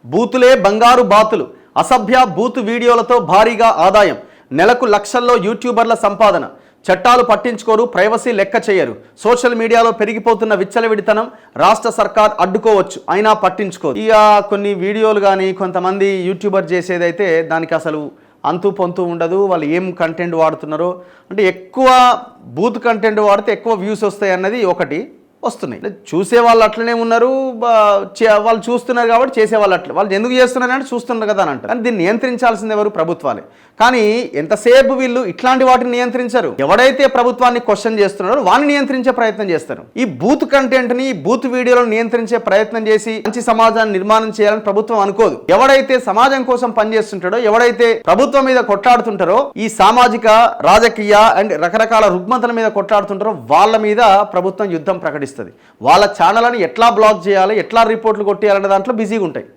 బూతులే బంగారు బాతులు, అసభ్య బూతు వీడియోలతో భారీగా ఆదాయం, నెలకు లక్షల్లో యూట్యూబర్ల సంపాదన, చట్టాలు పట్టించుకోరు, ప్రైవసీ లెక్క చేయరు, సోషల్ మీడియాలో పెరిగిపోతున్న విచ్చలవిడితనం రాష్ట్ర సర్కార్ అడ్డుకోవచ్చు అయినా పట్టించుకోరు. ఇక కొన్ని వీడియోలు కానీ కొంతమంది యూట్యూబర్ చేసేదైతే దానికి అసలు అంతు పొంతు ఉండదు. వాళ్ళు ఏం కంటెంట్ వాడుతున్నారో, అంటే ఎక్కువ బూత్ కంటెంట్ వాడితే ఎక్కువ వ్యూస్ వస్తాయి అన్నది ఒకటి వస్తున్నాయి. చూసే వాళ్ళు అట్లనే ఉన్నారు, వాళ్ళు చూస్తున్నారు కాబట్టి చేసేవాళ్ళు అట్లా, వాళ్ళు ఎందుకు చేస్తున్నారు అంటే చూస్తున్నారు కదా అని అంటారు. కానీ దీన్ని నియంత్రించాల్సింది ఎవరు? ప్రభుత్వాలే. కానీ ఎంతసేపు వీళ్ళు ఇట్లాంటి వాటిని నియంత్రించరు. ఎవడైతే ప్రభుత్వాన్ని క్వశ్చన్ చేస్తున్నారో వాడిని నియంత్రించే ప్రయత్నం చేస్తారు. ఈ బూత్ కంటెంట్ని, బూత్ వీడియోలను నియంత్రించే ప్రయత్నం చేసి మంచి సమాజాన్ని నిర్మాణం చేయాలని ప్రభుత్వం అనుకోదు. ఎవడైతే సమాజం కోసం పనిచేస్తుంటాడో, ఎవడైతే ప్రభుత్వం మీద కొట్లాడుతుంటారో, ఈ సామాజిక, రాజకీయ అండ్ రకరకాల రుగ్మతల మీద కొట్లాడుతుంటారో వాళ్ళ మీద ప్రభుత్వం యుద్ధం ప్రకటిస్తుంది. వాళ్ళ ఛానల్ని ఎట్లా బ్లాక్ చేయాలి, ఎట్లా రిపోర్ట్లు కొట్టేయాలనే దాంట్లో బిజీగా ఉంటాయి.